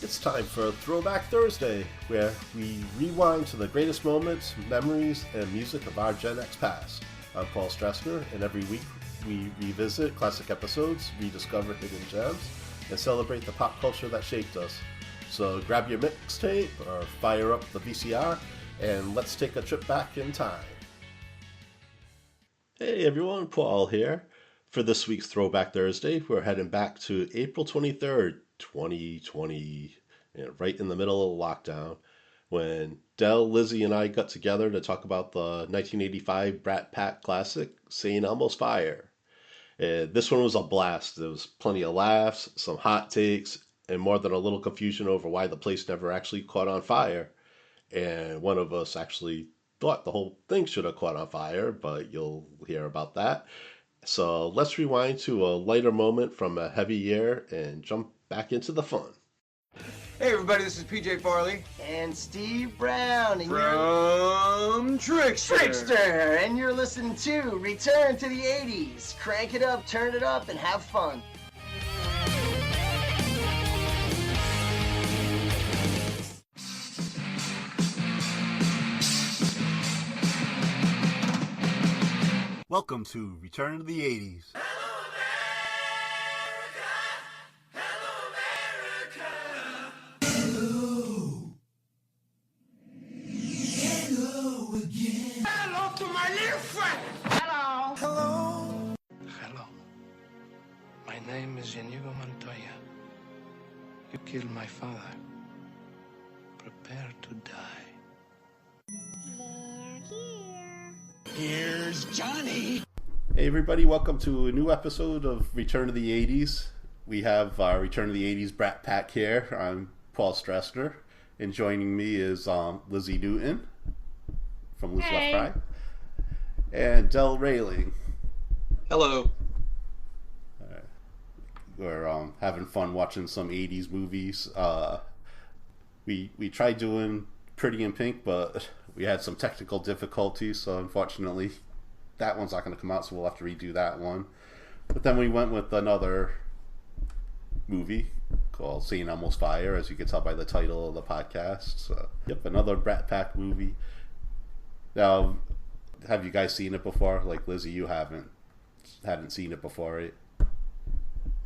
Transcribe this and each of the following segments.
It's time for Throwback Thursday, where we rewind to the greatest moments, memories, and music of our Gen X past. I'm Paul Stressner, and every week we revisit classic episodes, rediscover hidden gems, and celebrate the pop culture that shaped us. So grab your mixtape or fire up the VCR, and let's take a trip back in time. Hey everyone, Paul here. For this week's Throwback Thursday, we're heading back to April 23rd, 2020, right in the middle of lockdown, when Del, Lizzie, and I got together to talk about the 1985 Brat Pack classic, St. Elmo's Fire. This one was a blast. There was plenty of laughs, some hot takes, and more than a little confusion over why the place never actually caught on fire. And one of us actually thought the whole thing should have caught on fire, but you'll hear about that. So let's rewind to a lighter moment from a heavy year and jump back into the fun. Hey everybody, this is PJ Farley. And Steve Brown. And From Trickster. And you're listening to Return to the 80s. Crank it up, turn it up, and have fun. Welcome to Return to the 80s. Hello, America. Hello, Hello again. Hello to my little friend. Hello. Hello. My name is Inigo Montoya. You killed my father. Prepare to die. Here's Johnny. Hey everybody, welcome to a new episode of Return to the 80s. We have Return to the 80s Brat Pack here. I'm Paul Stressner, and joining me is Lizzie Newton from Loose Left Right, and Del Roehling. Hello. We're having fun watching some 80s movies. We tried doing Pretty in Pink, but we had some technical difficulties, so unfortunately that one's not going to come out, so we'll have to redo that one. But then we went with another movie called St. Elmo's Fire, as you can tell by the title of the podcast. So, yep, another Brat Pack movie. Now, have you guys seen it before? Like Lizzie, you hadn't seen it before, right?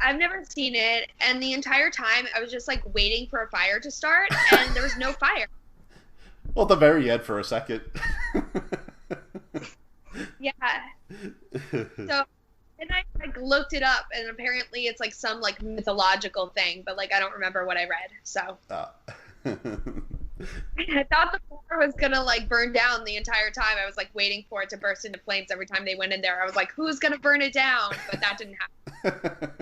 I've never seen it, and the entire time I was just like waiting for a fire to start, and there was no fire. Well, at the very end for a second. Yeah. So then I like looked it up, and apparently it's like some like mythological thing, but like I don't remember what I read. So I thought the floor was gonna like burn down the entire time. I was like waiting for it to burst into flames every time they went in there. I was like, who's gonna burn it down? But that didn't happen.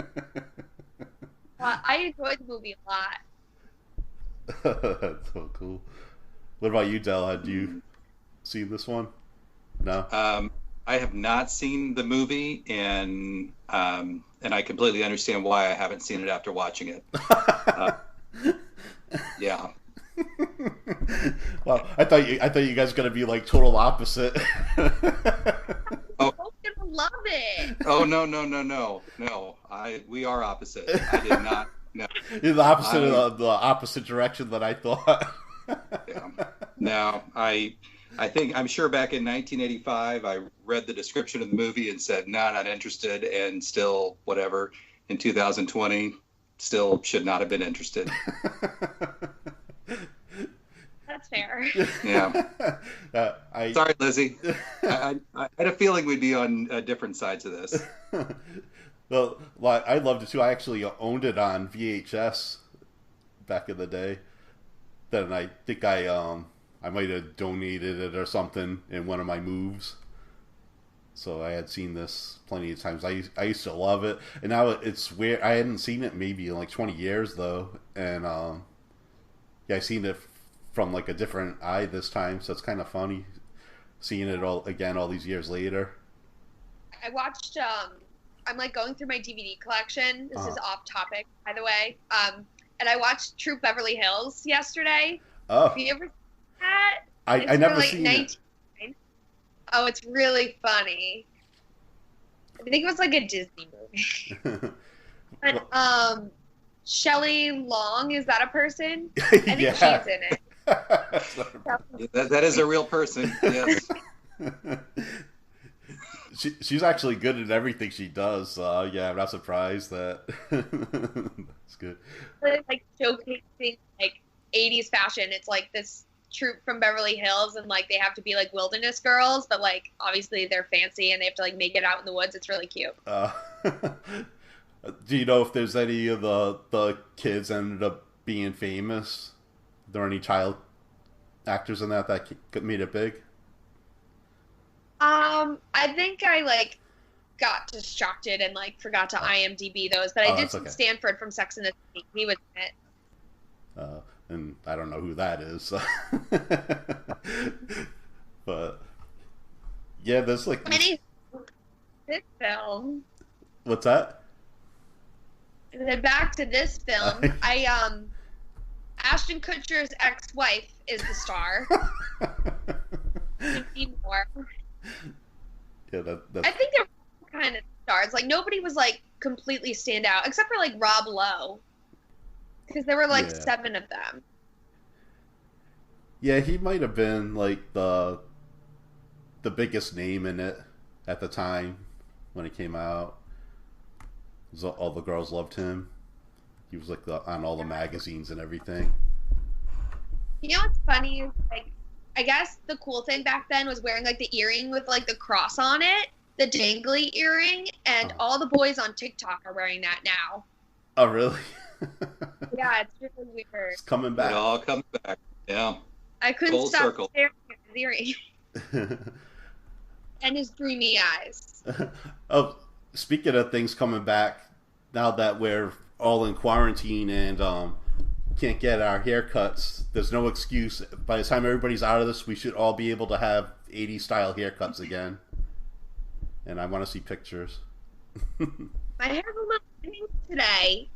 I enjoyed the movie a lot. That's so cool. What about you, Del? Had you seen this one? No. I have not seen the movie, and I completely understand why I haven't seen it after watching it. Yeah. Well, I thought you guys were gonna be like total opposite. Oh, I'm gonna love it. Oh no. We are opposite. I did not. No. You're the opposite of the opposite direction that I thought. Yeah. No, I'm sure back in 1985, I read the description of the movie and said, no, not interested, and still, whatever, in 2020, still should not have been interested. That's fair. Yeah. Sorry, Lizzie. I had a feeling we'd be on different sides of this. Well, I loved it too. I actually owned it on VHS back in the day. Then I think I might have donated it or something in one of my moves. So I had seen this plenty of times. I used to love it, and now it's weird. I hadn't seen it maybe in like 20 years though, and yeah, I seen it from like a different eye this time. So it's kind of funny seeing it all again all these years later. I watched. I'm like going through my DVD collection. This is off topic, by the way. And I watched Troop Beverly Hills yesterday. Oh. Have you ever seen that? I never seen it. Oh, it's really funny. I think it was like a Disney movie. But Shelley Long, is that a person? I think she's in it. That is a real person. Yes. She's actually good at everything she does. So yeah, I'm not surprised that that's good. Like showcasing like 80s fashion. It's like this troop from Beverly Hills, and like they have to be like wilderness girls, but like obviously they're fancy and they have to like make it out in the woods. It's really cute. Do you know if there's any of the kids ended up being famous? Are there any child actors in that made it big? I think I like got distracted and like forgot to IMDb those, but I did see Stanford from Sex and the City. He was in it. And I don't know who that is. So. But yeah, there's like this film. What's that? And then back to this film, Ashton Kutcher's ex-wife is the star. Demi Moore. Yeah, that's... I think they're kind of stars. Like nobody was like completely stand out except for like Rob Lowe, because there were like 7 of them. Yeah, he might have been like the biggest name in it at the time when it came out. All the girls loved him. He was like on all the magazines and everything. You know what's funny is like, I guess the cool thing back then was wearing like the earring with like the cross on it, the dangly earring, and all the boys on TikTok are wearing that now. Oh, really? Yeah, it's really weird. It's coming back. It all comes back. Yeah. I couldn't Full stop circle. staring at his earring. And his dreamy eyes. Oh, speaking of things coming back, now that we're all in quarantine and can't get our haircuts, there's no excuse. By the time everybody's out of this, we should all be able to have 80s style haircuts again. And I want to see pictures. My hair's a little pink today.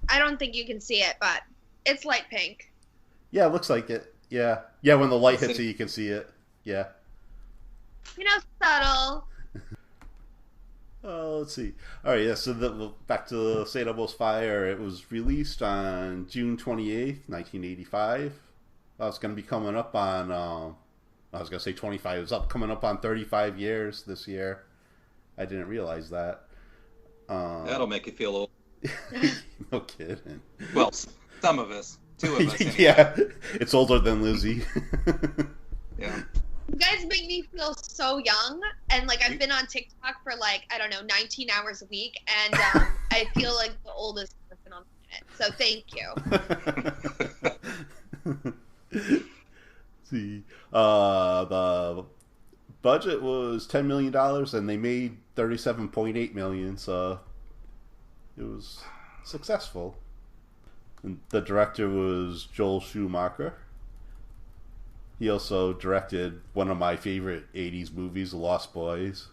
I don't think you can see it, but it's light pink. Yeah, it looks like it. Yeah. Yeah, when the light hits it, you can see it. Yeah. You know, subtle. Let's see. All right, yeah, so back to St. Elmo's Fire. It was released on June 28th, 1985. It's going to be coming up on, I was going to say 25. It's coming up on 35 years this year. I didn't realize that. That'll make you feel old. No kidding. Well, some of us. 2 of us. Anyway. Yeah, it's older than Lizzie. Yeah. You guys make me feel so young, and like I've been on TikTok for like, I don't know, 19 hours a week, and I feel like the oldest person on the planet. So thank you. See, the budget was $10 million, and they made $37.8 million, so it was successful. And the director was Joel Schumacher. He also directed one of my favorite 80s movies, The Lost Boys.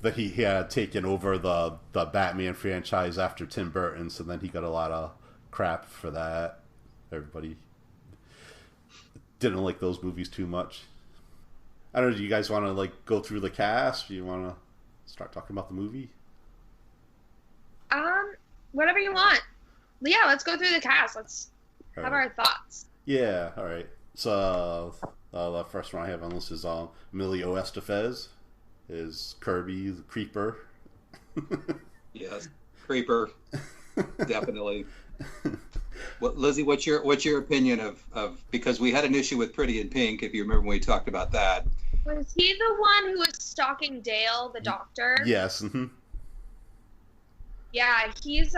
That he had taken over the Batman franchise after Tim Burton, so then he got a lot of crap for that. Everybody didn't like those movies too much. I don't know, do you guys want to like go through the cast? Do you want to start talking about the movie? Whatever you want. Yeah, let's go through the cast. Let's have our thoughts. Yeah, all right. So the first one I have on the list is Emilio Estevez is Kirby the Creeper. Yes, Creeper, definitely. Lizzie, what's your opinion of because we had an issue with Pretty in Pink, if you remember when we talked about that. Was he the one who was stalking Dale, the doctor? Yes. Mm-hmm. Yeah, he's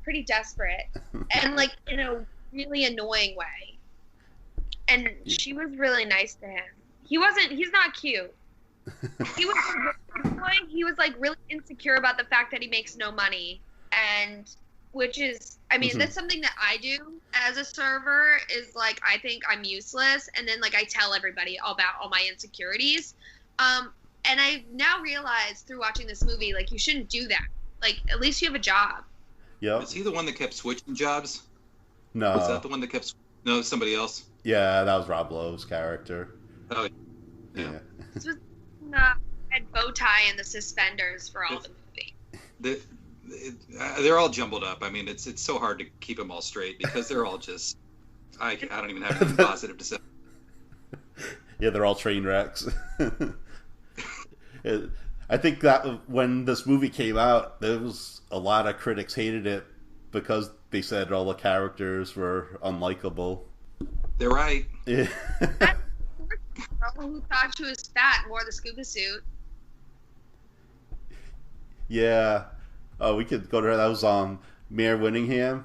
pretty desperate and like in a really annoying way. And she was really nice to him. He's not cute. He was like really insecure about the fact that he makes no money. And which is, I mean, that's something that I do as a server is like, I think I'm useless. And then like I tell everybody about all my insecurities. And I now realize through watching this movie, like you shouldn't do that. Like at least you have a job. Yeah. Is he the one that kept switching jobs? No. Was that the one that kept? No, somebody else. Yeah, that was Rob Lowe's character. Oh, yeah. This was red bow tie and the suspenders for all the movie. they're all jumbled up. I mean, it's so hard to keep them all straight because they're all just. I don't even have anything positive to say. Yeah, they're all train wrecks. I think that when this movie came out, there was a lot of critics hated it because they said all the characters were unlikable. They're right. Yeah. Who thought she was fat and wore the scuba suit? Yeah. We could go to her. That was Mare Winningham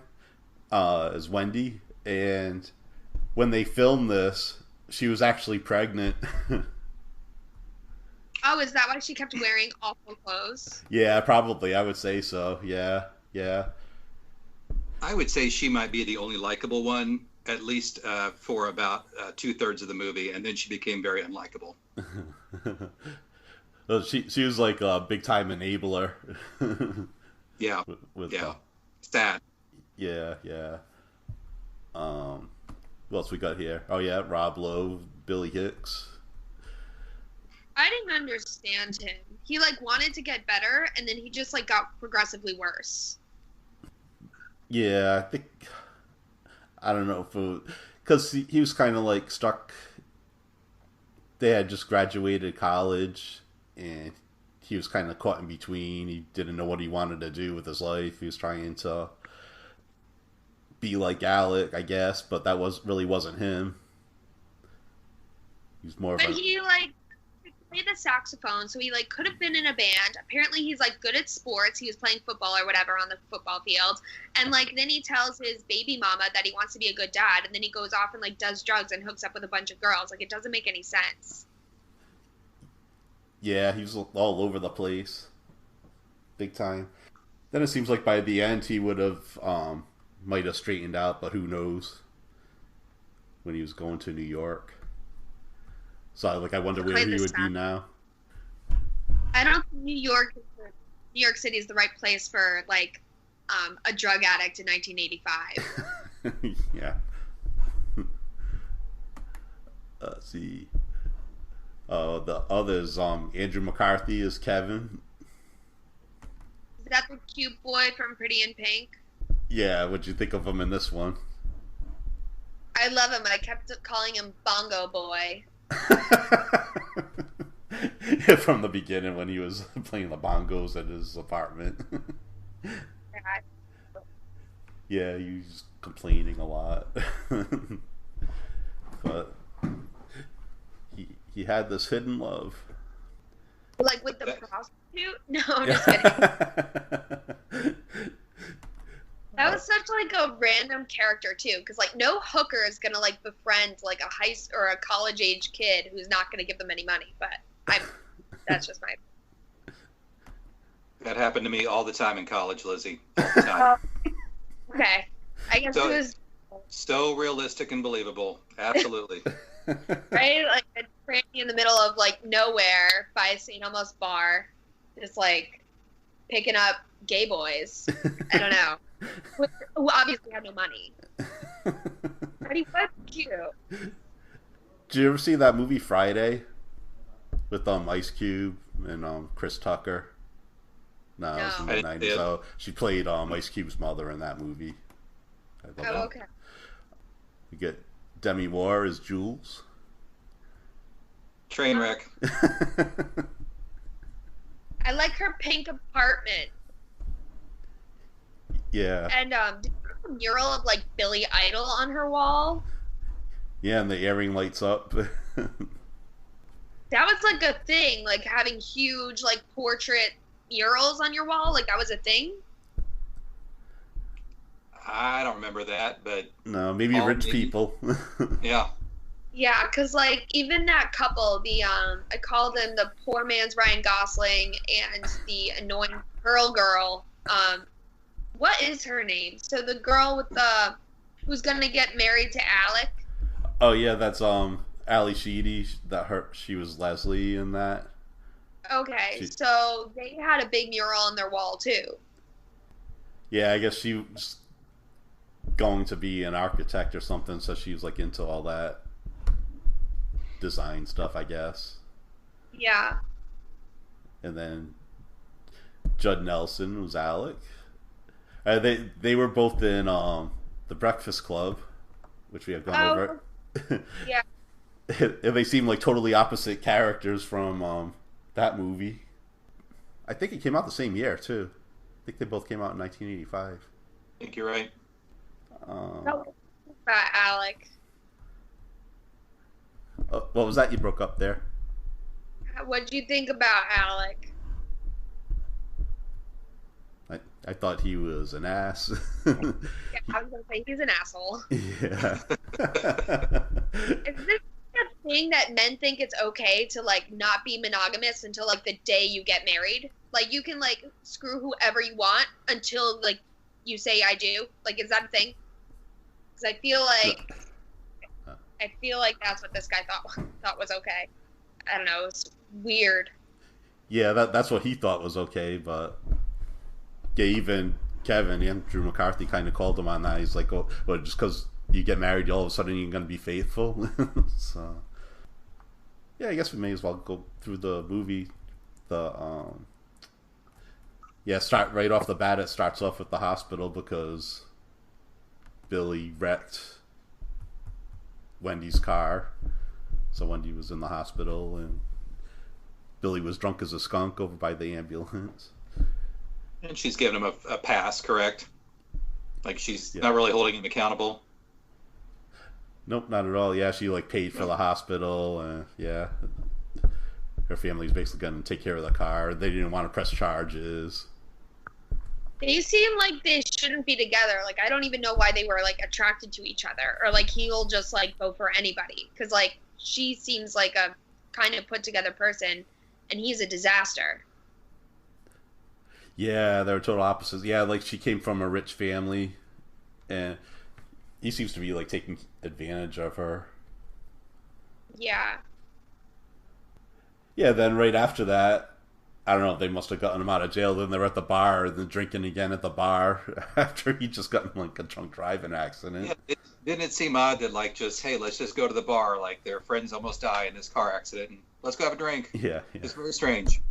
as Wendy. And when they filmed this, she was actually pregnant. Oh, is that why she kept wearing awful clothes? Yeah, probably. I would say so. Yeah. I would say she might be the only likable one, at least for about 2/3 of the movie, and then she became very unlikable. Well, she was like a big time enabler. Yeah. With, sad. Yeah. What else we got here? Oh yeah, Rob Lowe, Billy Hicks. I didn't understand him. He like wanted to get better, and then he just like got progressively worse. Yeah, I don't know if because he was kind of like stuck. They had just graduated college, and he was kind of caught in between. He didn't know what he wanted to do with his life. He was trying to be like Alec, I guess, but that really wasn't him. He's more of But he like played the saxophone, so he like could have been in a band. Apparently he's like good at sports. He was playing football or whatever on the football field. And like then he tells his baby mama that he wants to be a good dad, and then he goes off and like does drugs and hooks up with a bunch of girls. Like it doesn't make any sense. Yeah, he was all over the place. Big time. Then it seems like by the end he would have might have straightened out, but who knows, when he was going to New York. So I wonder where he would be now. I don't think New York City is the right place for like a drug addict in 1985. Yeah. Let's see. The others, Andrew McCarthy is Kevin. Is that the cute boy from Pretty in Pink? Yeah, what'd you think of him in this one? I love him. I kept calling him Bongo Boy. From the beginning when he was playing the bongos at his apartment. Yeah, he was complaining a lot. But he had this hidden love. Like with the prostitute? No, I'm just kidding. That was such like a random character too, because like no hooker is gonna like befriend like a or a college age kid who's not gonna give them any money. But that's just my. That happened to me all the time in college, Lizzie. All the time. Okay, I guess it was so realistic and believable. Absolutely. right, like a tranny in the middle of like nowhere by a St. Elmo's bar, just like picking up gay boys. I don't know. Who obviously had no money. But he was cute. Did you ever see that movie Friday with Ice Cube and Chris Tucker? No, it was in the 90s. So she played Ice Cube's mother in that movie. I love okay. You get Demi Moore as Jules. Train wreck. I like her pink apartment. Yeah. And did you have a mural of like Billy Idol on her wall? Yeah, and the earring lights up. That was like a thing, like having huge like portrait murals on your wall. Like that was a thing. I don't remember that, but no, maybe rich people. Yeah. Yeah, because like even that couple, I call them the poor man's Ryan Gosling and the annoying Pearl girl. What is her name? So the girl with who's gonna get married to Alec. Oh yeah, that's Ali Sheedy. She was Leslie in that. Okay, so they had a big mural on their wall too. Yeah, I guess she was going to be an architect or something, so she was like into all that design stuff, I guess. Yeah. And then Judd Nelson was Alec. They were both in The Breakfast Club, which we have gone over. Yeah. And they seem like totally opposite characters from that movie. I think it came out the same year too. I think they both came out in 1985. I think you're right. About Alec. What was that you broke up there? What'd you think about Alec? I thought he was an ass. Yeah, I was gonna say he's an asshole. Yeah. Is this a thing that men think it's okay to like not be monogamous until like the day you get married? Like you can like screw whoever you want until like you say I do. Like is that a thing? Because I feel like that's what this guy thought was okay. I don't know. It's weird. Yeah, that's what he thought was okay, but yeah, even Kevin, Andrew McCarthy, kind of called him on that. He's like, "Oh, well, just because you get married, all of a sudden you're going to be faithful." So, yeah, I guess we may as well go through the movie. Start right off the bat. It starts off with the hospital because Billy wrecked Wendy's car. So Wendy was in the hospital, and Billy was drunk as a skunk over by the ambulance. And she's giving him a pass, correct? Like she's not really holding him accountable. Nope, not at all. Yeah, she like paid for the hospital. Yeah, her family's basically going to take care of the car. They didn't want to press charges. They seem like they shouldn't be together. Like I don't even know why they were like attracted to each other, or like he'll just like go for anybody. Because like she seems like a kind of put together person, and he's a disaster. Yeah, they're total opposites. Yeah, like she came from a rich family, and he seems to be like taking advantage of her. Yeah. Yeah, then right after that, I don't know, they must have gotten him out of jail. Then they were at the bar, and then drinking again at the bar after he just got in like a drunk driving accident. Yeah, didn't it seem odd that like just, hey, let's just go to the bar, like their friends almost die in this car accident, and let's go have a drink. Yeah. It's very strange.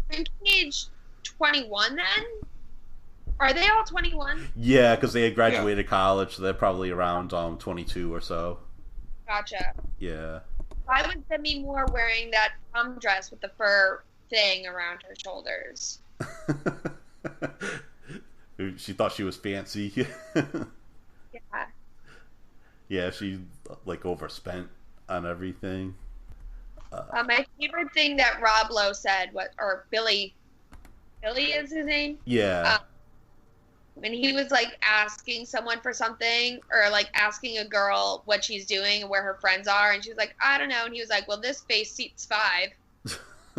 Age 21 then? Are they all 21? Yeah, because they had graduated college, so they're probably around 22 or so. Gotcha. Yeah. Why was Demi Moore wearing that prom dress with the fur thing around her shoulders? She thought she was fancy. Yeah. Yeah, she like overspent on everything. My favorite thing that Rob Lowe said or Billy is his name? Yeah. When he was like asking someone for something, or like asking a girl what she's doing and where her friends are, and she was like, I don't know, and he was like, well, this space seats 5.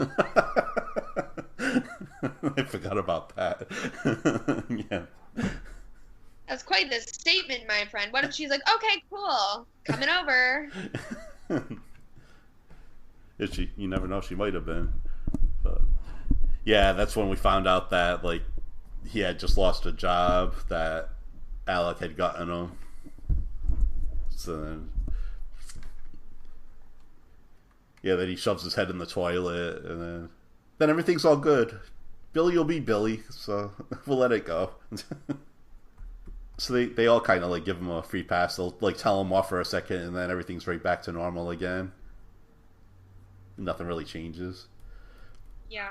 I forgot about that. Yeah. That's quite the statement, my friend. What if she's like, okay, cool, coming over? Is she? You never know. She might have been. But yeah, that's when we found out that like he had just lost a job that Alec had gotten him. So then he shoves his head in the toilet, and then everything's all good. Billy will be Billy, so we'll let it go. So they all kind of like give him a free pass. They'll like tell him off for a second, and then everything's right back to normal again. Nothing really changes. Yeah.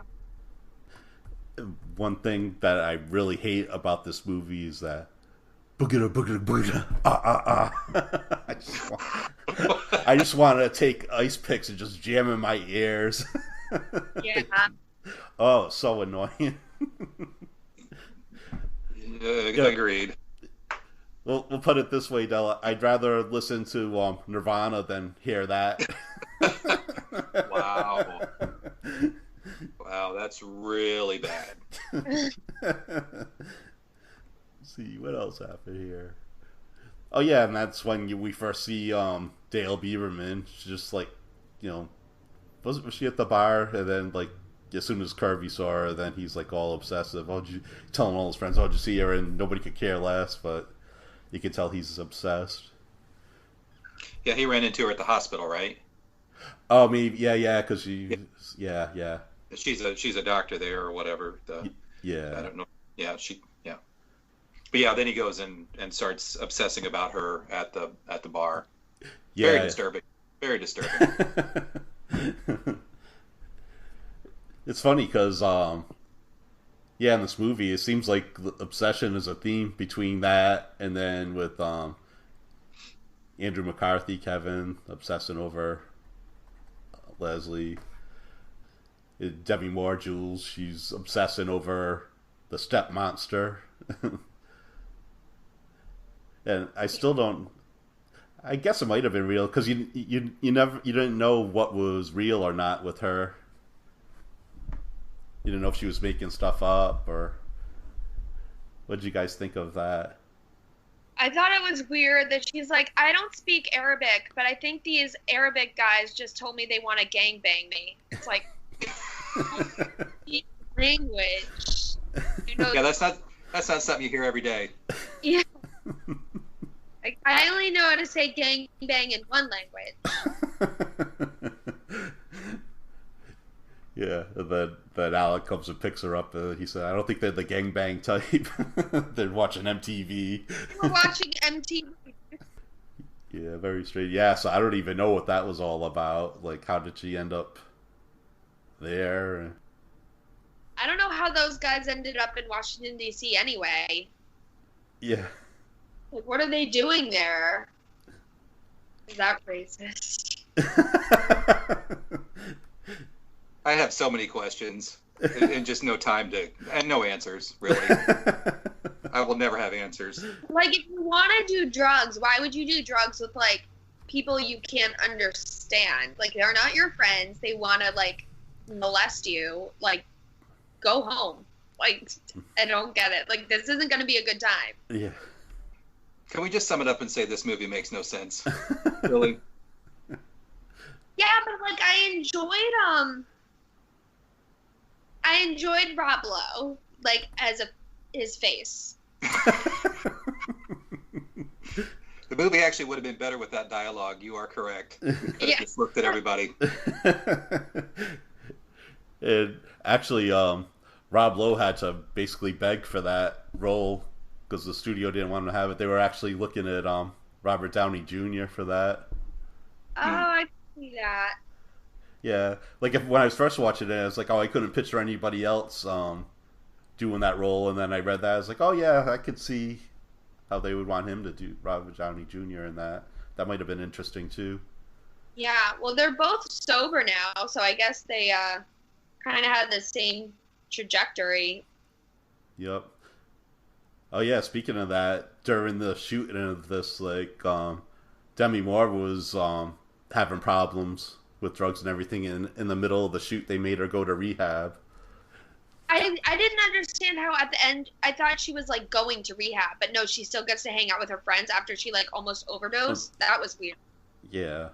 One thing that I really hate about this movie is that boogada boogada boogada I just want to take ice picks and just jam in my ears. Yeah. Oh, so annoying. Agreed. We'll put it this way, Della. I'd rather listen to Nirvana than hear that. Wow. Wow, that's really bad. Let's see, what else happened here? Oh yeah, and that's when we first see Dale Beaverman. She's just like, was she at the bar? And then like as soon as Kirby saw her, then he's like all obsessive. Telling all his friends, "Oh, did you see her?" And nobody could care less, but you can tell he's obsessed. Yeah, he ran into her at the hospital, right? Oh, maybe because she, yeah. She's a doctor there or whatever. Yeah. I don't know Yeah, but yeah, then he goes and starts obsessing about her at the bar. Yeah. Very disturbing. Very disturbing. It's funny because, yeah, in this movie, it seems like obsession is a theme between that and then with Andrew McCarthy, Kevin, obsessing over Leslie. Demi Moore, Jules, she's obsessing over the step monster. And I still don't. I guess it might have been real because you didn't know what was real or not with her. You didn't know if she was making stuff up or. What did you guys think of that? I thought it was weird that she's like, I don't speak Arabic, but I think these Arabic guys just told me they want to gangbang me. It's like, language. You know, Yeah, that's not something you hear every day. Yeah. Like, I only know how to say gangbang in one language. Yeah, and then Alec comes and picks her up. He said, I don't think they're the gangbang type. They're watching MTV. We're watching MTV. Yeah, very straight. Yeah, so I don't even know what that was all about. Like, how did she end up there? I don't know how those guys ended up in Washington, D.C. anyway. Yeah. Like, what are they doing there? Is that racist? I have so many questions and just no time and no answers, really. I will never have answers. Like, if you want to do drugs, why would you do drugs with, like, people you can't understand? Like, they're not your friends. They want to, like, molest you. Like, go home. Like, I don't get it. Like, this isn't going to be a good time. Yeah. Can we just sum it up and say this movie makes no sense? Really? Yeah, but, like, I enjoyed Rob Lowe, like, as his face. The movie actually would have been better with that dialogue. You are correct. We could have just looked at everybody. And actually, Rob Lowe had to basically beg for that role because the studio didn't want him to have it. They were actually looking at Robert Downey Jr. for that. Oh, I can see that. Yeah, like when I was first watching it, I was like, oh, I couldn't picture anybody else doing that role. And then I read that, I was like, oh yeah, I could see how they would want him to do Robert Downey Jr. in that. That might have been interesting too. Yeah, well, they're both sober now, so I guess they kind of had the same trajectory. Yep. Oh yeah, speaking of that, during the shooting of this, like, Demi Moore was having problems with drugs and everything, and in the middle of the shoot, they made her go to rehab. I didn't understand how at the end, I thought she was, like, going to rehab, but no, she still gets to hang out with her friends after she, like, almost overdosed. That was weird. Yeah.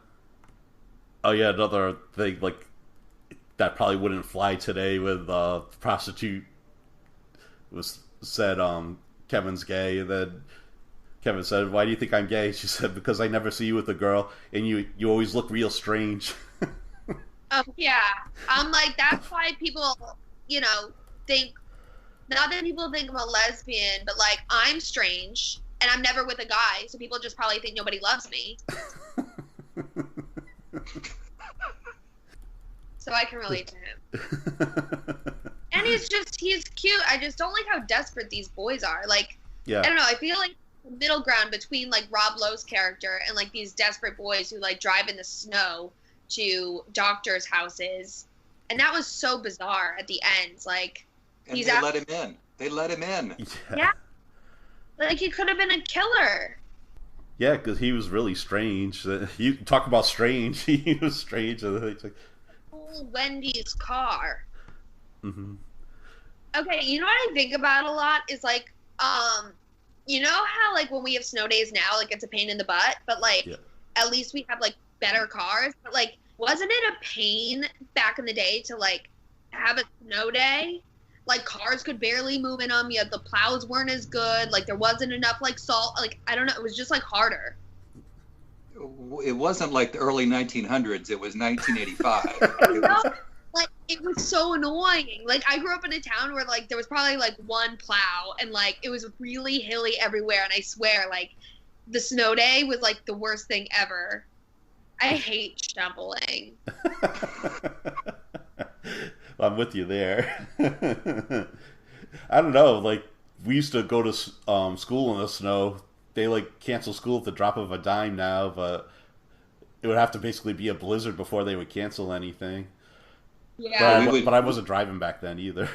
Oh yeah, another thing, like, that probably wouldn't fly today with prostitute was said Kevin's gay, and then Kevin said, why do you think I'm gay? She said, because I never see you with a girl and you always look real strange. Yeah, I'm like, that's why people, you know, think, not that people think I'm a lesbian, but, like, I'm strange and I'm never with a guy, so people just probably think nobody loves me. So I can relate to him. And he's cute. I just don't like how desperate these boys are. Like, Yeah. I don't know, I feel like the middle ground between, like, Rob Lowe's character and, like, these desperate boys who, like, drive in the snow to doctors' houses. And that was so bizarre at the end. Like, and they let him in. They let him in. Yeah. Like, he could have been a killer. Yeah, because he was really strange. You talk about strange. He was strange. It's like, Wendy's car. mm-hmm. Okay, you know what I think about a lot is, like, you know how, like, when we have snow days now, like, it's a pain in the butt, but, like, Yeah. at least we have, like, better cars. But, like, wasn't it a pain back in the day to, like, have a snow day? Like, cars could barely move in them. The plows weren't as good. Like, there wasn't enough, like, salt. Like, I don't know. It was just, like, harder. It wasn't like the early 1900s. It was 1985. You know? Like, it was so annoying. Like, I grew up in a town where, like, there was probably, like, one plow, and, like, it was really hilly everywhere, and I swear, like, the snow day was, like, the worst thing ever. I hate shoveling. I'm with you there. I don't know, like, we used to go to school in the snow. They, like, cancel school at the drop of a dime now, but it would have to basically be a blizzard before they would cancel anything. Yeah. But I wasn't driving back then either.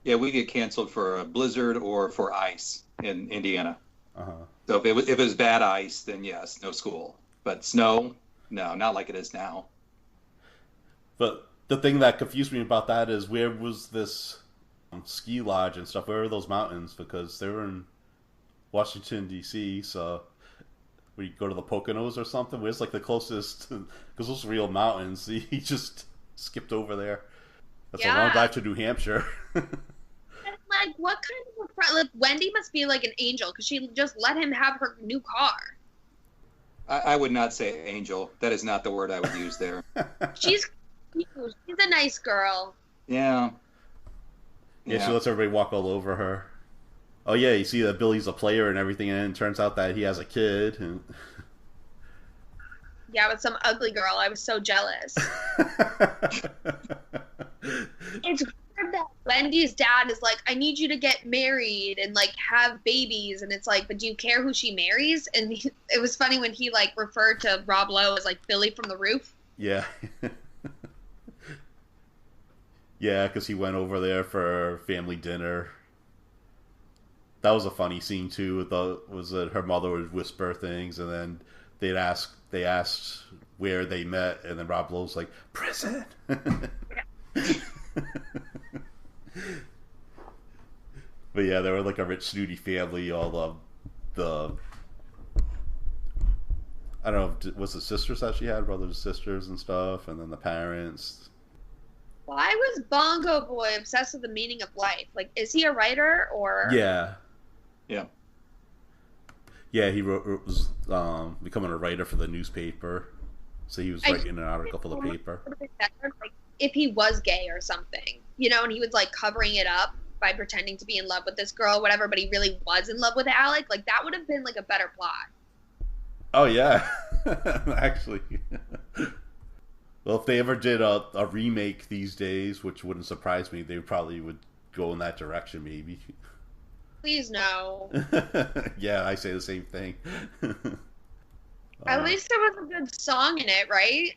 Yeah, we get canceled for a blizzard or for ice in Indiana. Uh-huh. So if it was bad ice, then yes, no school. But snow, no, not like it is now. But the thing that confused me about that is, where was this ski lodge and stuff? Where are those mountains? Because they were in Washington, D.C., so we go to the Poconos or something. Where's, like, the closest? Because those are real mountains. He just skipped over there. That's a long drive to New Hampshire. Like, what kind of a friend? Like, Wendy must be like an angel because she just let him have her new car. I would not say angel. That is not the word I would use there. She's cute. She's a nice girl. Yeah. Yeah, she lets everybody walk all over her. Oh yeah, you see that Billy's a player and everything, and it turns out that he has a kid. And... Yeah, with some ugly girl. I was so jealous. It's weird that Wendy's dad is like, I need you to get married and, like, have babies. And it's like, but do you care who she marries? And it was funny when he, like, referred to Rob Lowe as, like, Billy from the Roof. Yeah. Yeah, because he went over there for family dinner. That was a funny scene too. Was that her mother would whisper things, and then they asked where they met, and then Rob Lowe's like, prison. But yeah, they were like a rich, snooty family. All the I don't know, was it sisters that she had, brothers and sisters and stuff, and then the parents. Why was Bongo Boy obsessed with the meaning of life? Like, is he a writer or? Yeah. Yeah. Yeah, he was becoming a writer for the newspaper, so he was writing an article for the paper. Like, if he was gay or something, you know, and he was, like, covering it up by pretending to be in love with this girl, whatever, but he really was in love with Alec, like, that would have been, like, a better plot. Oh yeah, actually. Well, if they ever did a remake these days, which wouldn't surprise me, they probably would go in that direction, maybe. Please no. Yeah, I say the same thing. At least there was a good song in it, right?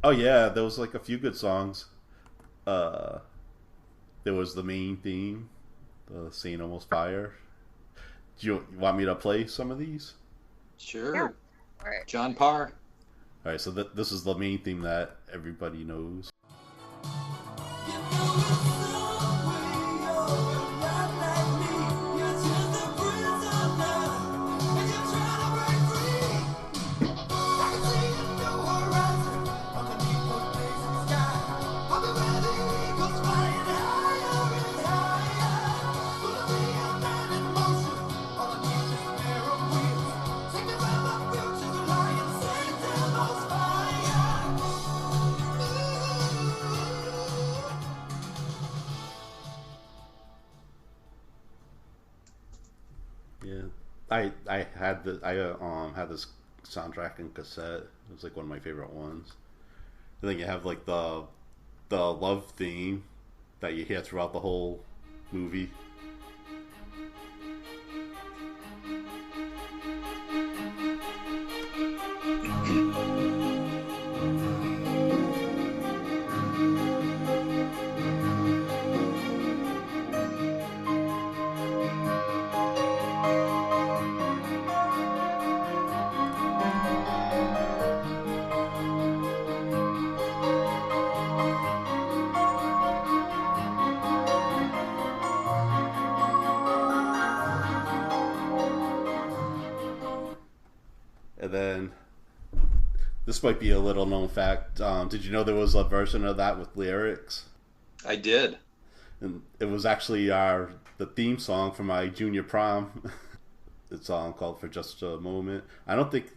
Oh yeah, there was like a few good songs. There was the main theme, the Saint Almost Fire. Do you want me to play some of these? Sure. Yeah. John Parr. All right, so this is the main theme that everybody knows. Yeah, I had this soundtrack and cassette. It was like one of my favorite ones. And then you have like the love theme that you hear throughout the whole movie. And then, this might be a little known fact. Did you know there was a version of that with lyrics? I did. And it was actually the theme song for my junior prom. It's called For Just a Moment. I don't think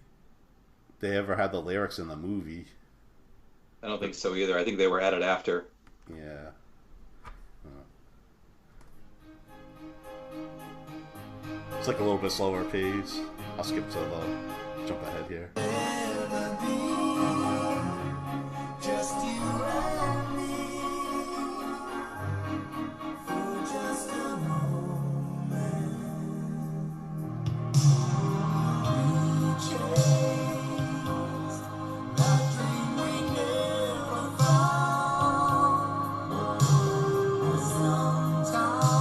they ever had the lyrics in the movie. I don't think so either. I think they were added after. Yeah. It's like a little bit slower pace. I'll skip to the jump ahead here. Just you and me for just a moment. We chase that dream we never found.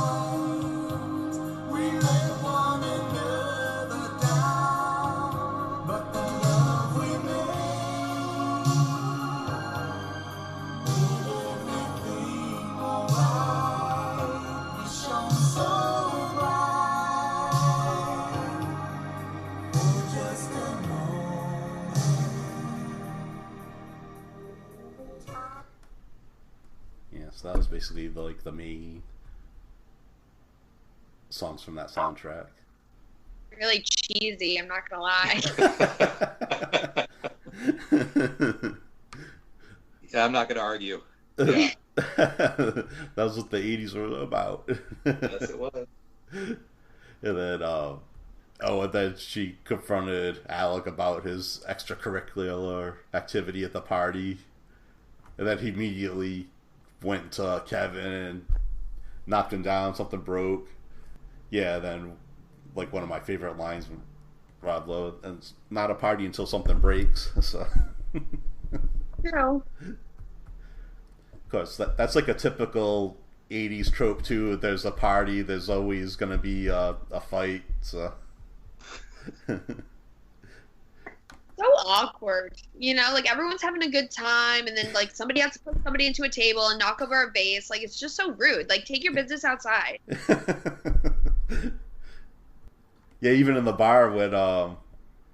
Sometimes we let one another down, but the love we made everything alright. We shone so bright for just a moment. Yeah, so that was basically the main songs from that soundtrack. Really cheesy, I'm not gonna lie. Yeah, I'm not going to argue. That was what the 80s were about. Yes, it was. And then, and then she confronted Alec about his extracurricular activity at the party. And then he immediately went to Kevin and knocked him down, something broke. Yeah, then, like, one of my favorite lines from Rob Lowe, and it's not a party until something breaks. So, True. of course, that's like a typical 80s trope, too. There's a party, there's always going to be a fight, so... So awkward, you know, like everyone's having a good time and then like somebody has to put somebody into a table and knock over a vase. Like it's just so rude. Like take your business outside. Yeah, even in the bar when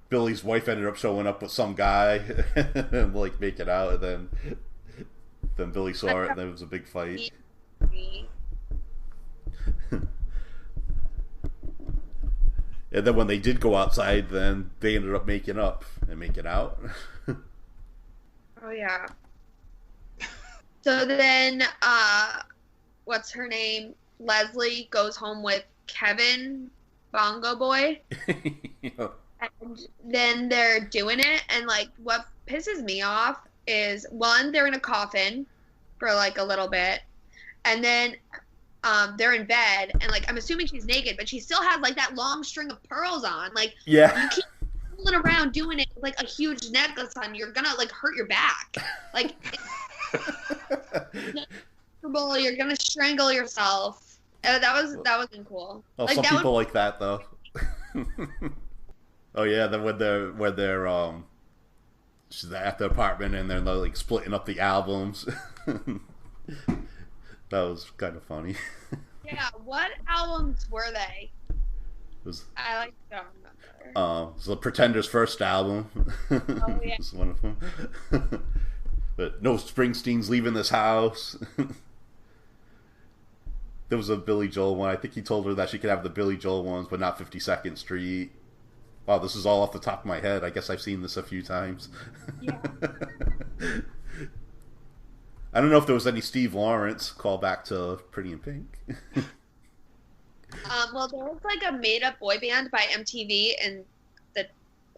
Billy's wife ended up showing up with some guy and like make it out, and then Billy saw it and there was a big fight. And then when they did go outside, then they ended up making up and making out. Oh yeah. So then what's her name? Leslie goes home with Kevin, Bongo Boy. Yeah. And then they're doing it, and like what pisses me off is one, they're in a coffin for like a little bit, and then they're in bed, and like I'm assuming she's naked, but she still has like that long string of pearls on. Like Yeah. you keep fooling around doing it with like a huge necklace on, you're gonna like hurt your back. Like you're gonna strangle yourself. That wasn't cool. Oh, like, some that people like that though. Oh yeah, then when they're she's at the apartment and they're like splitting up the albums. That was kind of funny. Yeah, what albums were they? It was I don't remember. so the Pretenders' first album. Oh yeah. was one of them. But no Springsteen's leaving this house. There was a Billy Joel one. I think he told her that she could have the Billy Joel ones, but not 52nd Street. Wow, this is all off the top of my head. I guess I've seen this a few times. Yeah. I don't know if there was any Steve Lawrence callback to Pretty in Pink. Well, there was like a made-up boy band by MTV in the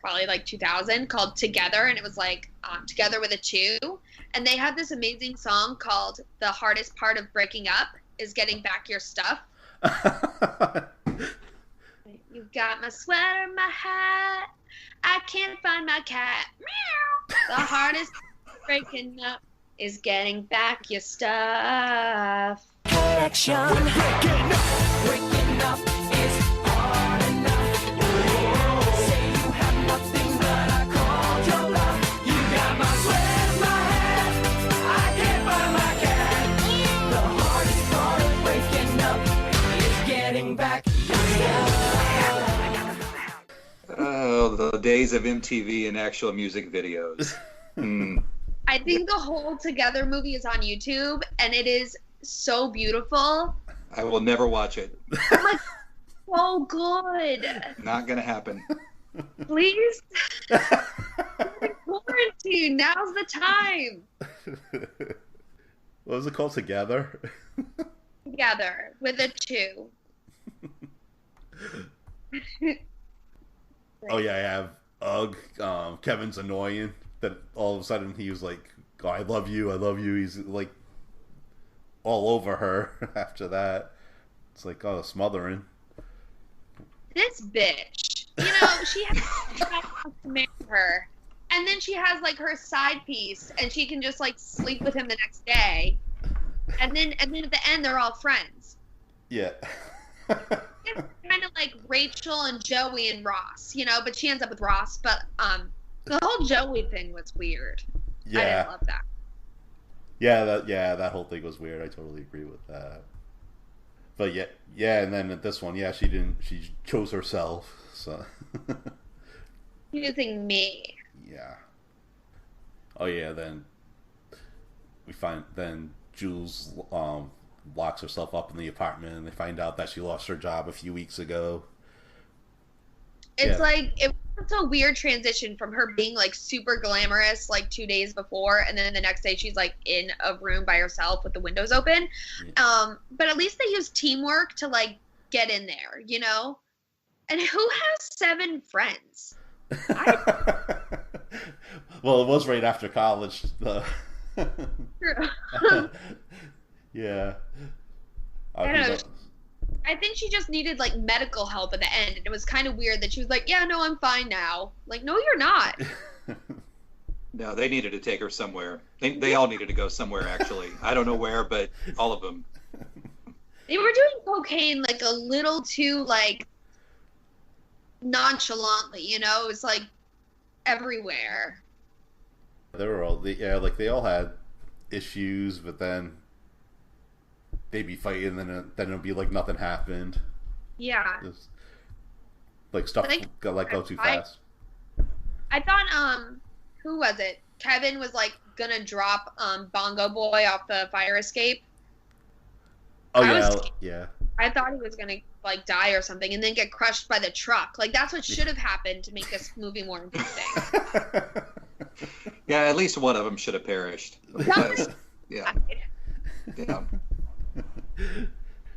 probably like 2000 called Together, and it was like Together with a 2, and they had this amazing song called "The Hardest Part of Breaking Up Is Getting Back Your Stuff." You got my sweater, my hat. I can't find my cat. Meow. The hardest part of breaking up is getting back your stuff. Connection. Waking up is hard enough. Say you have nothing, but I called your bluff. You got my sweater, my hat. I can't find my cat. The hardest part of waking up is getting back your stuff. Oh, the days of MTV and actual music videos. I think the whole Together movie is on YouTube, and it is so beautiful. I will never watch it. I'm like, so good. Not gonna happen. Please? We're in quarantine. Now's the time. What was it called? Together? Together with a 2. Oh yeah, I have Ugh. Kevin's annoying. That all of a sudden he was like, oh, I love you, I love you. He's like all over her after that. It's like, oh, smothering. This bitch. You know, she has to marry her. And then she has like her side piece and she can just like sleep with him the next day. And then at the end they're all friends. Yeah. It's kind of like Rachel and Joey and Ross, you know, but she ends up with Ross. But the whole Joey thing was weird. Yeah. I didn't love that. That whole thing was weird. I totally agree with that. But yeah, and then at this one, yeah, she chose herself. So Using me. yeah. Oh yeah, then Jules locks herself up in the apartment, and they find out that she lost her job a few weeks ago. It's like it was a weird transition from her being like super glamorous like 2 days before, and then the next day she's like in a room by herself with the windows open. Yeah. But at least they used teamwork to like get in there, you know. And who has 7 friends? Well, it was right after college. True. Yeah. I don't know. I think she just needed like medical help at the end, and it was kind of weird that she was like, "Yeah, no, I'm fine now." Like, no, you're not. No, they needed to take her somewhere. They all needed to go somewhere, actually. I don't know where, but all of them. They were doing cocaine like a little too like nonchalantly, you know. It was like everywhere. They were all they all had issues, but then they'd be fighting, and then it'd be like nothing happened. Yeah. Just, like stuff got let go too fast. I thought who was it? Kevin was like gonna drop Bongo Boy off the fire escape. Oh yeah. I thought he was gonna like die or something and then get crushed by the truck. Like that's what should have happened to make this movie more interesting. Yeah, at least one of them should have perished. Because, yeah.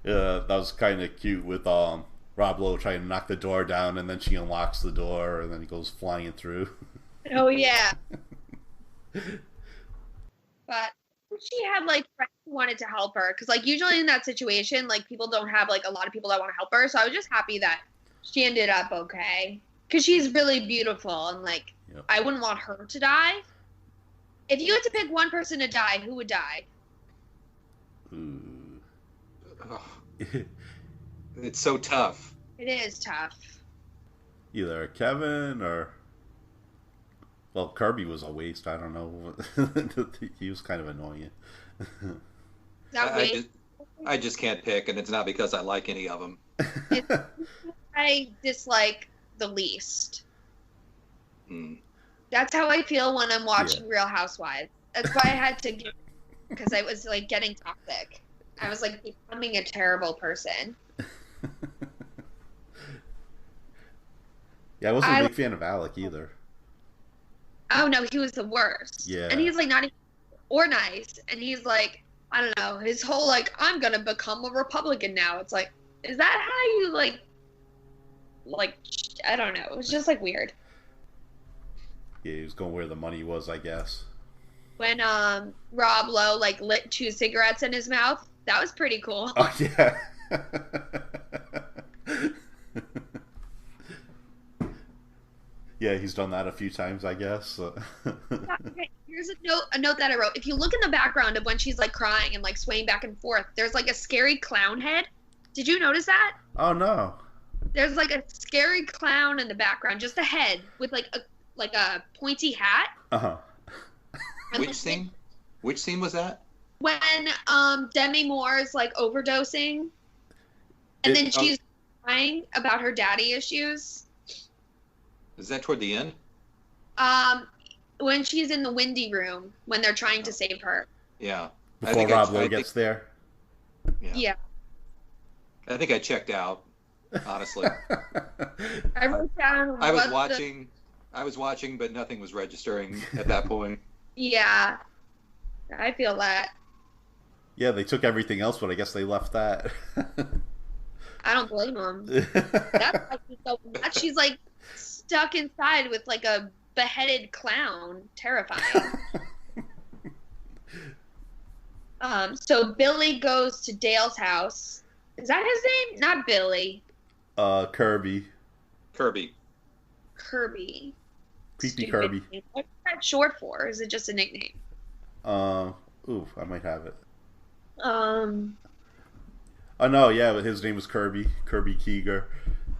That was kind of cute with Rob Lowe trying to knock the door down, and then she unlocks the door, and then he goes flying through. Oh yeah. But she had like friends who wanted to help her, because like usually in that situation, like people don't have like a lot of people that want to help her. So I was just happy that she ended up okay, because she's really beautiful, and like I wouldn't want her to die. If you had to pick one person to die, who would die? It's so tough. It is tough. Either Kevin or, well, Kirby was a waste. I don't know. He was kind of annoying. I just can't pick, and it's not because I like any of them. I dislike the least. Hmm. That's how I feel when I'm watching Real Housewives. That's why I had to give, because I was like getting toxic. I was like becoming a terrible person. Yeah, I wasn't a big fan of Alec either. Oh no, he was the worst. Yeah. And he's like not even or nice. And he's like, I don't know, his whole like, I'm gonna become a Republican now. It's like, is that how you like I don't know. It was just like weird. Yeah, he was going where the money was, I guess. When Rob Lowe like lit 2 cigarettes in his mouth, that was pretty cool. Oh yeah. Yeah, he's done that a few times, I guess. Okay, here's a note that I wrote. If you look in the background of when she's like crying and like swaying back and forth, there's like a scary clown head. Did you notice that? Oh no. There's like a scary clown in the background, just a head with like a pointy hat. Uh-huh. Which scene? Which scene was that? When Demi Moore is like overdosing, and then she's crying about her daddy issues. Is that toward the end? When she's in the windy room, when they're trying to save her. Yeah. Before Rob Lowe gets there. Yeah. I think I checked out, honestly. I wrote down. I was watching, but nothing was registering at that point. Yeah. I feel that. Yeah, they took everything else, but I guess they left that. I don't blame them. That's why she's so mad. She's like stuck inside with like a beheaded clown. Terrifying. So Billy goes to Dale's house. Is that his name? Not Billy. Kirby. Kirby. Kirby. Creepy Stupid Kirby. name. What's that short for? Is it just a nickname? Ooh, I might have it. Um, Oh no, yeah, but his name was Kirby. Kirby Keeger.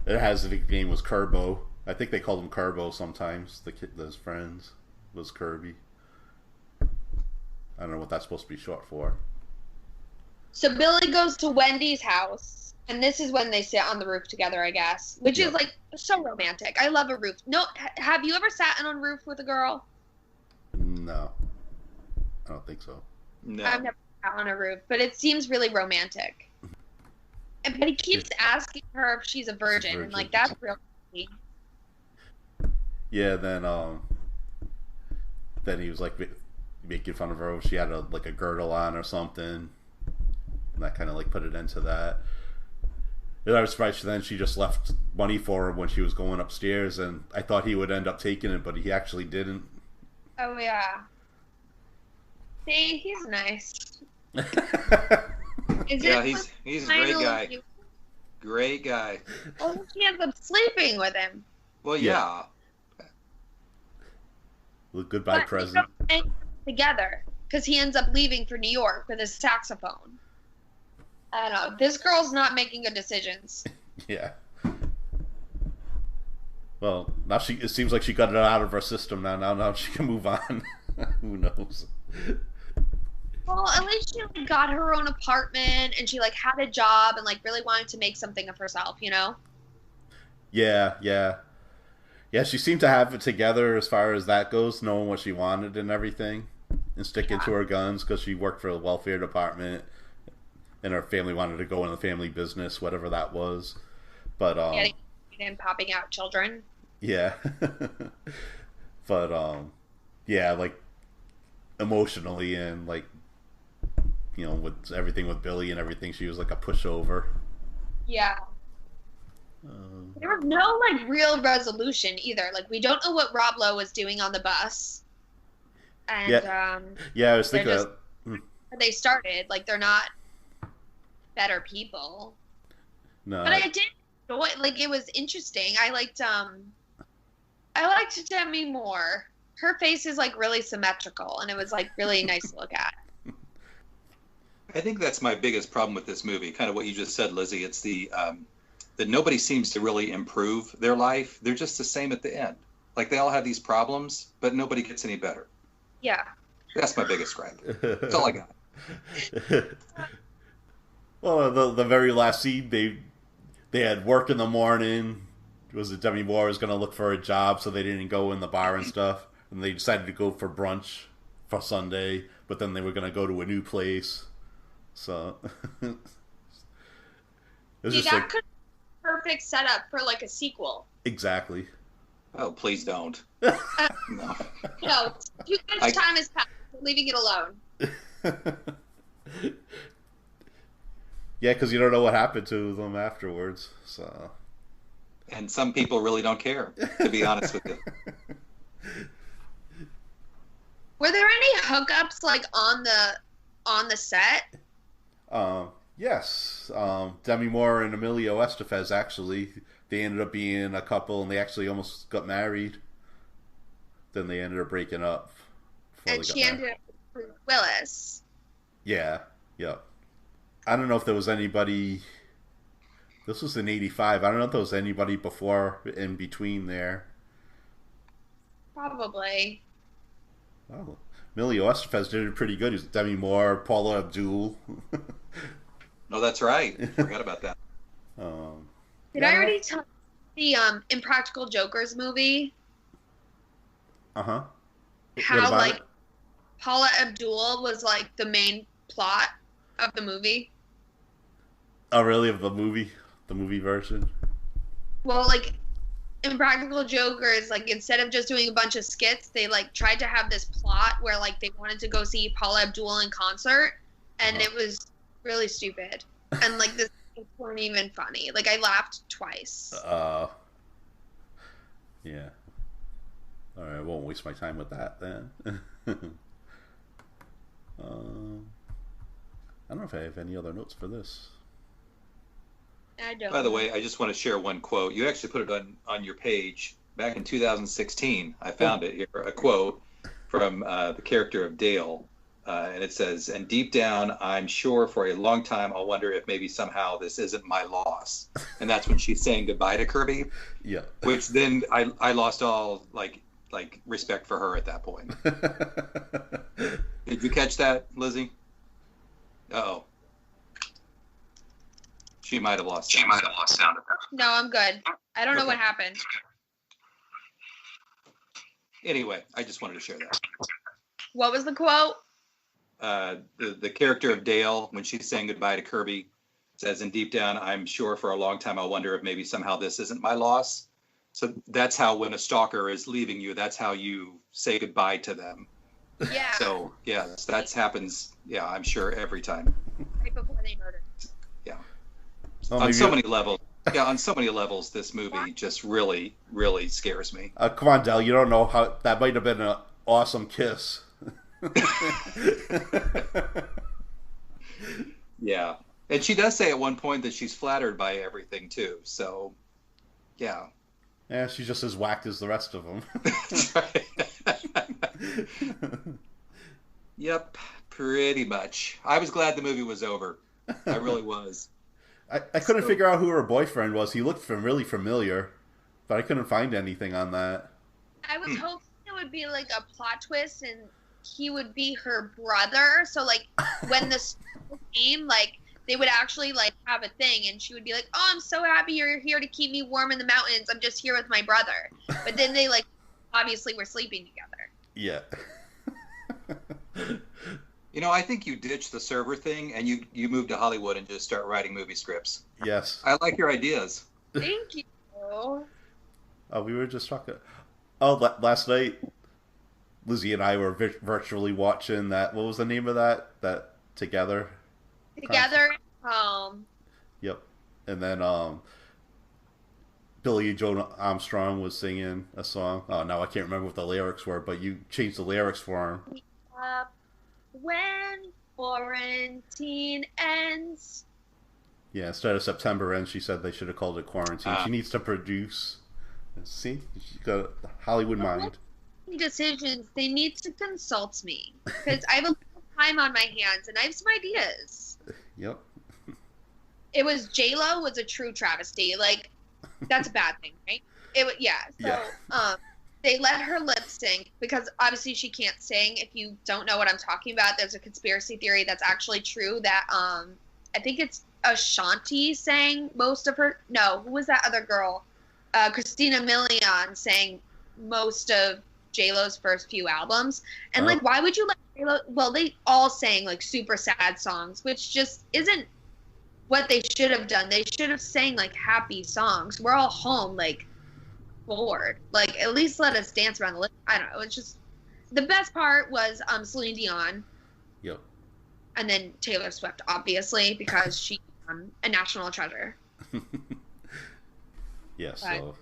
It has the nickname was Kerbo. I think they called him Kerbo sometimes. His friends was Kirby. I don't know what that's supposed to be short for. so Billy goes to Wendy's house, and this is when they sit on the roof together, I guess, which Yeah. is like so romantic. I love a roof. No, have you ever sat on a roof with a girl? No, I don't think so. No. I've never sat on a roof, but it seems really romantic. But he keeps asking her if she's a virgin, and like that's real creepy. Yeah, then he was like making fun of her. She had like a girdle on or something, and that kind of like put it into that. And I was surprised. Then she just left money for him when she was going upstairs, and I thought he would end up taking it, but he actually didn't. Oh yeah. See, he's nice. Is Yeah, it he's a great finally- guy. Great guy. Oh, she ends up sleeping with him. Well, yeah. Well, goodbye But present. they don't end up together because he ends up leaving for New York with his saxophone. I don't know. This girl's not making good decisions. Yeah. Well, now it seems like she got it out of her system now. Now she can move on. Who knows? Well, at least she like, got her own apartment and she like had a job and like really wanted to make something of herself, you know? Yeah. Yeah, she seemed to have it together as far as that goes, knowing what she wanted and everything, and sticking to her guns because she worked for the welfare department, and her family wanted to go in the family business, whatever that was. But Getting and popping out children. yeah, but yeah, like emotionally and like with everything with Billy and everything, she was like a pushover. Yeah. There was no like real resolution either. Like we don't know what Rob Lowe was doing on the bus. And Yeah, I was thinking. just- they started like they're not better people. No, But I did enjoy like it was interesting. I liked Demi Moore. Her face is like really symmetrical and it was like really nice to look at. I think that's my biggest problem with this movie. Kind of what you just said, Lizzie. It's the that nobody seems to really improve their life. They're just the same at the end. Like they all have these problems, but nobody gets any better. Yeah. That's my biggest gripe. That's all I got. Well, the very last scene, they had work in the morning. Was it Demi Moore was going to look for a job, so they didn't go in the bar and stuff, and they decided to go for brunch for Sunday, but then they were going to go to a new place. So it was See, just that like could be a perfect setup for like a sequel. exactly. Oh, please don't. No. No. No, too much time has passed. We're leaving it alone. Yeah, because you don't know what happened to them afterwards. So And some people really don't care, to be honest with you. Were there any hookups like on the set? Yes, Demi Moore and Emilio Estevez actually, they ended up being a couple, and they actually almost got married. Then they ended up breaking up. before And they got she married. ended up with Willis. Yeah. I don't know if there was anybody. This was in '85. I don't know if there was anybody before in between there. Probably. Oh, Emilio Estevez did it pretty good. He was Demi Moore, Paula Abdul. No, that's right. Forgot about that. Did I already tell the Impractical Jokers movie? Uh-huh. How like Paula Abdul was like the main plot of the movie? Oh, really? Of the movie version? Well, like Impractical Jokers, like, instead of just doing a bunch of skits, they, like, tried to have this plot where, like, they wanted to go see Paula Abdul in concert, and it was really stupid. And, like, the skits weren't even funny. Like, I laughed twice. Yeah. All right, I won't waste my time with that then. I don't know if I have any other notes for this. I don't. By the way, I just want to share one quote. You actually put it on your page back in 2016. I found it here, a quote from the character of Dale. And it says, "And deep down, I'm sure for a long time, I'll wonder if maybe somehow this isn't my loss." And that's when she's saying goodbye to Kirby. Yeah. Which then I lost all like respect for her at that point. Did you catch that, Lizzie? Uh-oh. She might have lost sound. No, I'm good. I don't know what happened. Anyway, I just wanted to share that. What was the quote? The character of Dale, when she's saying goodbye to Kirby, says, "And deep down, I'm sure for a long time I'll wonder if maybe somehow this isn't my loss." So that's how, when a stalker is leaving you, that's how you say goodbye to them. Yeah. So yeah, that happens. Yeah, I'm sure every time. Right before they murdered. Yeah. Well, On so many levels. Yeah, on so many levels, this movie just really, really scares me. Come on, Del, you don't know how that might have been an awesome kiss. Yeah. And she does say at one point that she's flattered by everything too. So, yeah. Yeah, she's just as whacked as the rest of them. That's right. Yep, pretty much. I was glad the movie was over. I really was. I couldn't figure out who her boyfriend was. He looked really familiar, but I couldn't find anything on that. I was hoping it would be like a plot twist and he would be her brother. So, like, when this came, like, they would actually, like, have a thing and she would be like, "Oh, I'm so happy you're here to keep me warm in the mountains. I'm just here with my brother." But then they, like, obviously were sleeping together. Yeah. You know, I think you ditch the server thing and you move to Hollywood and just start writing movie scripts. Yes. I like your ideas. Thank you. Oh, we were just talking. Oh, last night, Lizzie and I were virtually watching that. What was the name of that? That Together? Together. Yep. And then Billy Joe Armstrong was singing a song. Oh, no, I can't remember what the lyrics were, but you changed the lyrics for him. When quarantine ends. Yeah, instead of September ends, she said they should have called it quarantine. She needs to produce. See? She's got a Hollywood mind. Decisions, they need to consult me. Because I have a little time on my hands and I have some ideas. Yep. It was J-Lo was a true travesty. Like, that's a bad thing, right? So, they let her lip sync because obviously she can't sing. If you don't know what I'm talking about, there's a conspiracy theory that's actually true that I think it's Ashanti sang most of her. No, who was that other girl? Christina Milian sang most of J-Lo's first few albums. And like, why would you let J-Lo? Well, they all sang like super sad songs, which just isn't what they should have done. They should have sang like happy songs. We're all home, like, bored. Like, at least let us dance around the lip. I don't know. It's just the best part was Celine Dion. Yep. And then Taylor Swift, obviously, because she's a national treasure. Yeah. So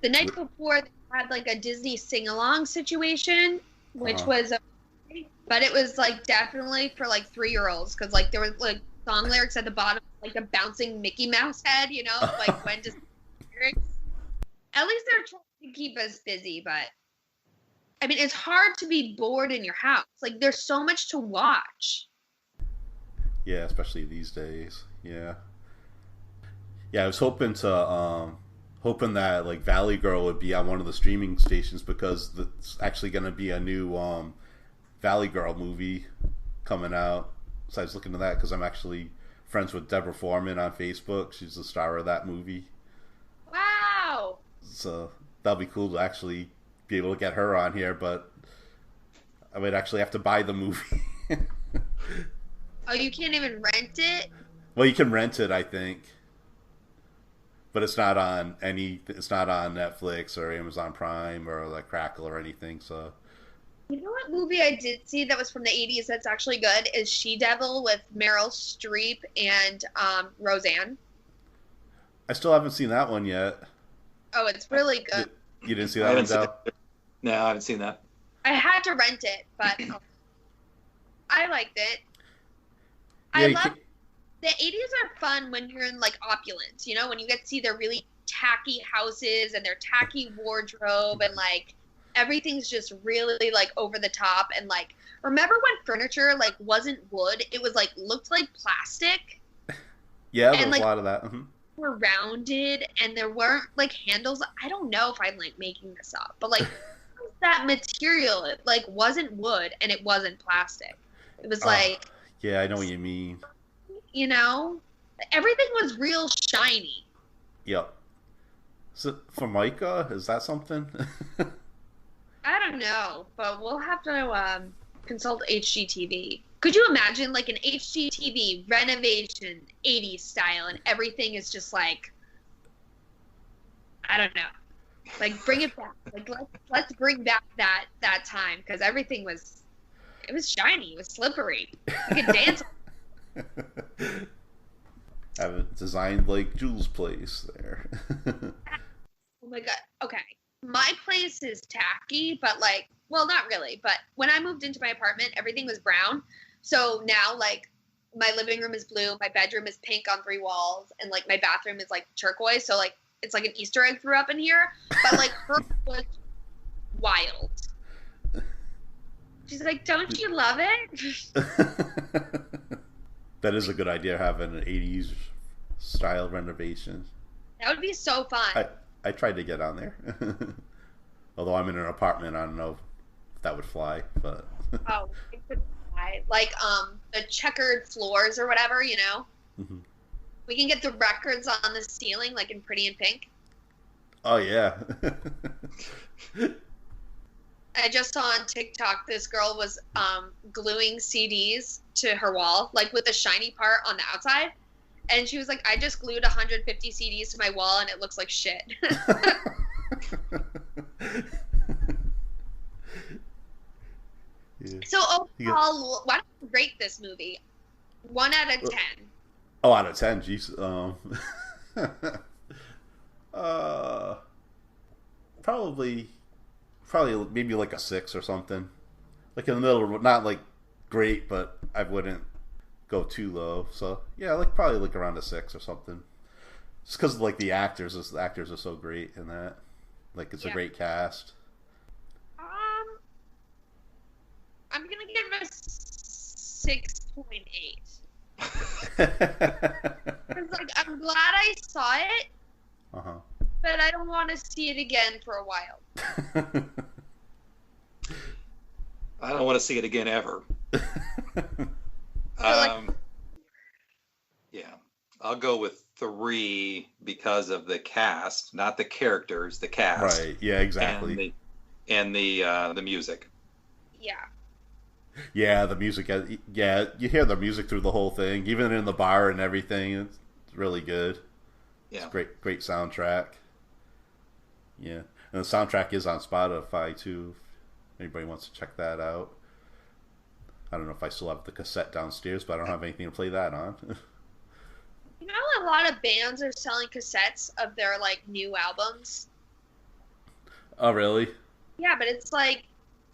the night before, they had like a Disney sing-along situation, which was, but it was like definitely for like 3-year-olds because like there was like song lyrics at the bottom, like a bouncing Mickey Mouse head, you know, like when just lyrics. At least they're trying to keep us busy, but I mean, it's hard to be bored in your house. Like, there's so much to watch. Yeah, especially these days. Yeah. Yeah, I was hoping that like Valley Girl would be on one of the streaming stations because it's actually going to be a new Valley Girl movie coming out. So I was looking at that because I'm actually friends with Deborah Foreman on Facebook. She's the star of that movie. Wow. So that'll be cool to actually be able to get her on here, but I would actually have to buy the movie. Oh, you can't even rent it? Well, you can rent it, I think. but it's not on it's not on Netflix or Amazon Prime or like Crackle or anything. So You know what movie I did see that was from the 80s that's actually good is She Devil with Meryl Streep and Roseanne. I still haven't seen that one yet. Oh, it's really good. You didn't see I that one, haven't seen Del? it. No, I haven't seen that. I had to rent it, but I liked it. Yeah, I you love can't- the 80s are fun when you're in like opulence, you know, when you get to see their really tacky houses and their tacky wardrobe and like everything's just really like over the top and like remember when furniture like wasn't wood, it was like looked like plastic. Yeah, there and, was like, a lot of that. Mm-hmm. Were rounded and there weren't like handles. I don't know if I'm like making this up, but like that material it like wasn't wood and it wasn't plastic. It was like Yeah, I know what you mean. you know, everything was real shiny. Yep. So Formica, is that something? I don't know, but we'll have to consult HGTV. Could you imagine like an HGTV renovation 80s style and everything is just like, I don't know, like bring it back. Like let's bring back that time because everything was, it was shiny, it was slippery. You could dance. Have it designed like Jules' place there. Oh my god. Okay. My place is tacky, but like, well, not really. But when I moved into my apartment, everything was brown. So now, like, my living room is blue, my bedroom is pink on 3 walls, and like my bathroom is like turquoise. So like, it's like an Easter egg threw up in here. But like, her was wild. She's like, "Don't you love it?" That is a good idea, having an 80s style renovation. That would be so fun. I tried to get on there. Although I'm in an apartment, I don't know if that would fly, but Oh, it could fly. Like the checkered floors or whatever, you know. mm-hmm. We can get the records on the ceiling, like in Pretty in Pink. Oh yeah. I just saw on TikTok this girl was gluing CDs to her wall, like with the shiny part on the outside. And she was like, I just glued 150 CDs to my wall and it looks like shit. Yeah. So overall, why don't you rate this movie? 1 out of 10. Oh, out of 10, jeez. Probably maybe like a 6 or something. Like in the middle, not like great, but I wouldn't go too low. So yeah, like probably like around a 6 or something. Just because like the actors are so great in that. Like it's a great cast. I'm gonna give it a 6.8. Like I'm glad I saw it, but I don't want to see it again for a while. I don't want to see it again ever. Yeah, I'll go with 3 because of the cast, not the characters, the cast. Right. Yeah. Exactly. And the music. Yeah. Yeah, the music. Yeah, you hear the music through the whole thing, even in the bar and everything. It's really good. Yeah, it's great soundtrack. Yeah, and the soundtrack is on Spotify too. If anybody wants to check that out. I don't know if I still have the cassette downstairs, but I don't have anything to play that on. You know, a lot of bands are selling cassettes of their like new albums. Oh, really? Yeah, but it's like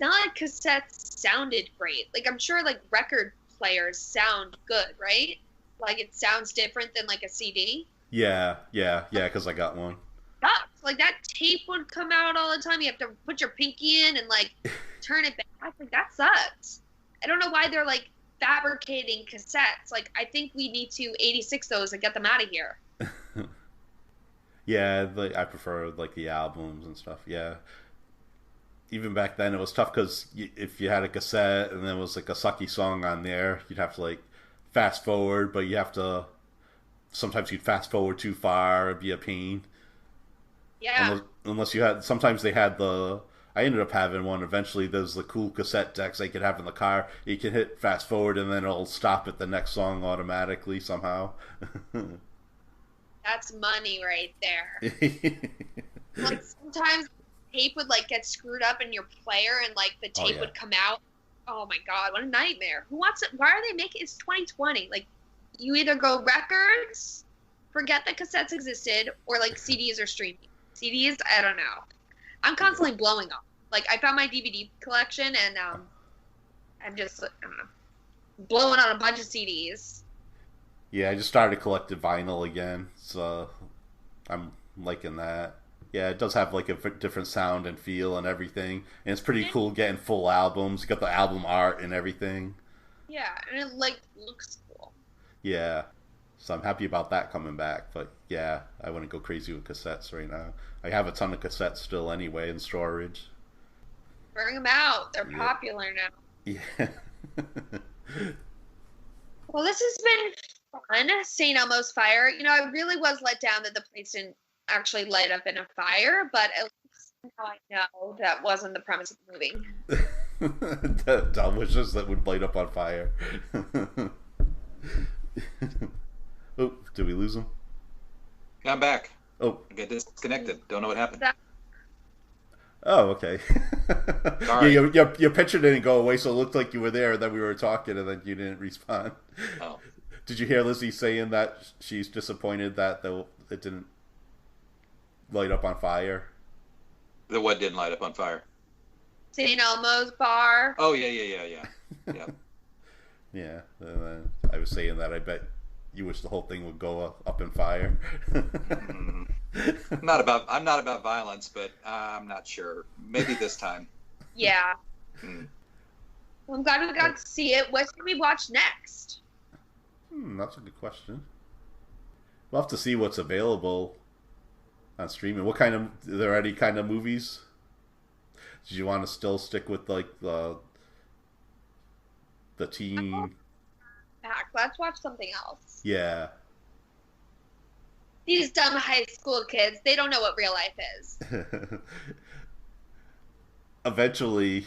not like cassettes sounded great. Like I'm sure like record players sound good, right? Like it sounds different than like a CD. Yeah, because I got one. Sucks. Like that tape would come out all the time. You have to put your pinky in and like turn it back. Like that sucks. I don't know why they're like fabricating cassettes. Like I think we need to 86 those and get them out of here. Yeah, I prefer like the albums and stuff. Yeah. Even back then, it was tough because if you had a cassette and there was like a sucky song on there, you'd have to like fast forward, but you have to. Sometimes you'd fast forward too far; it'd be a pain. Yeah. Unless you had. Sometimes they had the. I ended up having one. Eventually, there's the cool cassette decks they could have in the car. You can hit fast forward, and then it'll stop at the next song automatically somehow. That's money right there. Like sometimes tape would like get screwed up in your player and like the tape would come out. Oh my god, what a nightmare. Who wants it? Why are they making it's 2020? Like you either go records, forget that cassettes existed, or like CDs or streaming. CDs, I don't know. I'm constantly blowing up. Like I found my DVD collection and I'm just I don't know, blowing out a bunch of CDs. Yeah, I just started collecting vinyl again, so I'm liking that. Yeah, it does have like a different sound and feel and everything, and it's pretty cool getting full albums. You got the album art and everything. Yeah, and it like looks cool. Yeah, so I'm happy about that coming back. But yeah, I wouldn't go crazy with cassettes right now. I have a ton of cassettes still anyway in storage. Bring them out. They're popular now. Yeah. Well, this has been fun. St. Elmo's Fire. You know, I really was let down that the place didn't actually light up in a fire, but at least now I know that wasn't the premise of the movie. Dumb wishes that would light up on fire. Oh, did we lose him? I'm back. Oh. I get disconnected. Don't know what happened. Oh, okay. Sorry. Yeah, your picture didn't go away, so it looked like you were there, and then we were talking, and then you didn't respond. Oh. Did you hear Lizzie saying that she's disappointed that it didn't light up on fire? The what didn't light up on fire? St. Elmo's bar. Oh, yeah. Yeah. And then I was saying that I bet you wish the whole thing would go up in fire. I'm not about violence, but I'm not sure. Maybe this time. Yeah. Well, I'm glad we got to see it. What should we watch next? That's a good question. We'll have to see what's available on streaming. Are there any kind of movies? Do you want to still stick with like the teen? Back. Let's watch something else. Yeah. These dumb high school kids, they don't know what real life is. Eventually,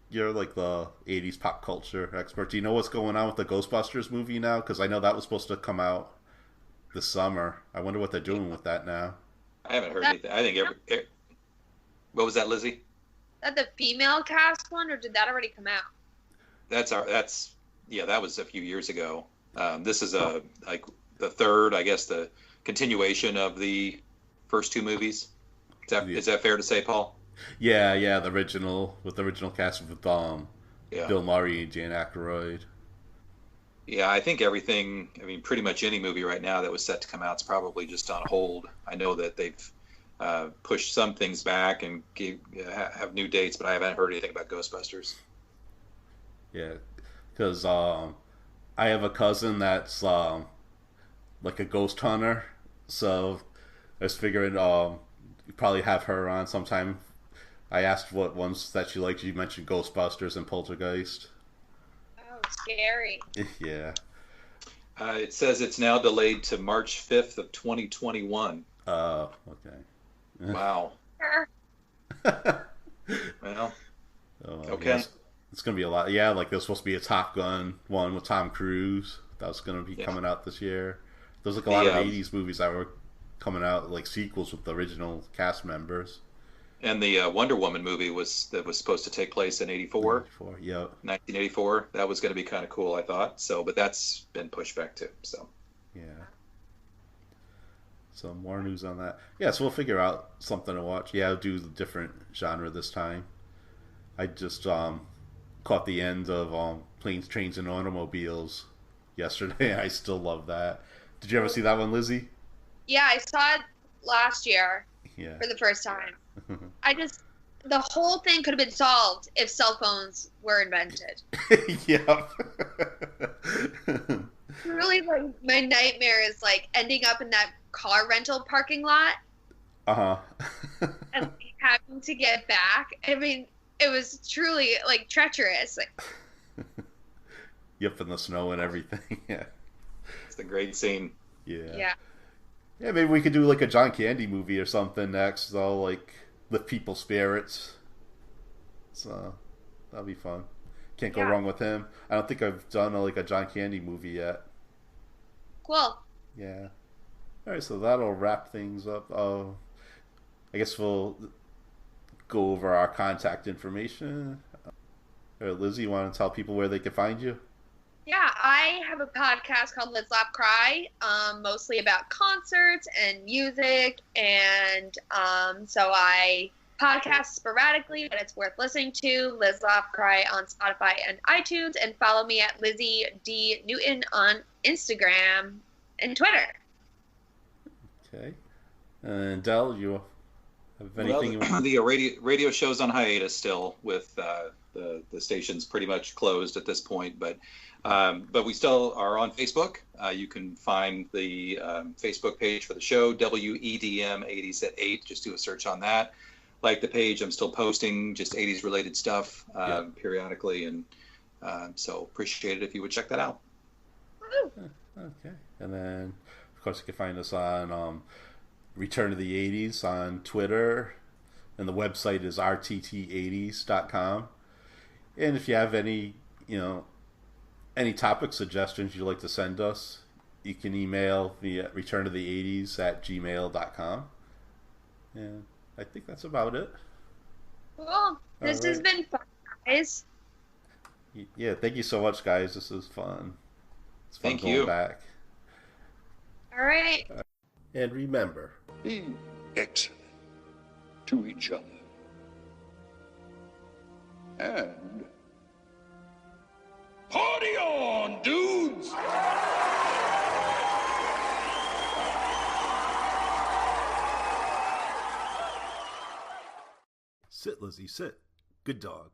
you're like the 80s pop culture expert. Do you know what's going on with the Ghostbusters movie now? Because I know that was supposed to come out this summer. I wonder what they're doing with that now. I haven't heard anything. I think what was that, Lizzie? Is that the female cast one, or did that already come out? That was a few years ago. This is like the third, I guess, the continuation of the first two movies. Is that fair to say, Paul? Yeah, the original cast with Bill Murray and Dan Aykroyd. Yeah, I think everything. I mean, pretty much any movie right now that was set to come out is probably just on hold. I know that they've pushed some things back and have new dates, but I haven't heard anything about Ghostbusters. Yeah, because I have a cousin that's like a ghost hunter, so I was figuring you probably have her on sometime. I asked what ones that she liked. You mentioned Ghostbusters and Poltergeist. Oh, scary. Yeah. It says it's now delayed to March 5th of 2021. Oh, okay. Wow. Well, okay. Yes. It's going to be a lot. Yeah, like there's supposed to be a Top Gun one with Tom Cruise. That was going to be coming out this year. There's like a lot of 80s movies that were coming out, like sequels with the original cast members. And the Wonder Woman movie was supposed to take place in 84. 1984. That was going to be kind of cool, I thought. So, but that's been pushed back too. So. Yeah. So more news on that. Yeah, so we'll figure out something to watch. Yeah, I'll do the different genre this time. I just caught the end of Planes, Trains, and Automobiles yesterday. I still love that. Did you ever see that one, Lizzie? Yeah, I saw it last year for the first time. The whole thing could have been solved if cell phones were invented. Yeah. Really, like, my nightmare is like ending up in that car rental parking lot. And having to get back. I mean, it was truly like treacherous. Yep, in the snow and everything. Yeah. It's a great scene. Yeah. Yeah, maybe we could do like a John Candy movie or something next, though, like lift people's spirits. So that'll be fun. Can't go wrong with him. I don't think I've done like a John Candy movie yet. Cool. Yeah. All right, so that'll wrap things up. I guess we'll go over our contact information. Lizzie, you want to tell people where they can find you? Yeah, I have a podcast called Let's Laugh Cry, mostly about concerts and music, and so I podcast sporadically, but it's worth listening to. Liz Laugh Cry on Spotify and iTunes, and follow me at Lizzie D. Newton on Instagram and Twitter. Okay. And Del, you have anything? Well, the radio show's on hiatus still, with the station's pretty much closed at this point, but we still are on Facebook. You can find the Facebook page for the show, WEDM 80s at 8. Just do a search on that. Like the page, I'm still posting just 80s related stuff periodically, and so appreciate it if you would check that out. Okay. And then, of course, you can find us on Return to the 80s on Twitter, and the website is rtt80s.com. And if you have any topic suggestions you'd like to send us, you can email via returntothe80s@gmail.com. And I think that's about it. Cool. This has been fun, guys. Yeah, thank you so much, guys. This is fun. It's fun going back. All right. And remember, be excellent to each other. And party on, dudes! sit, Lizzie, sit. Good dog.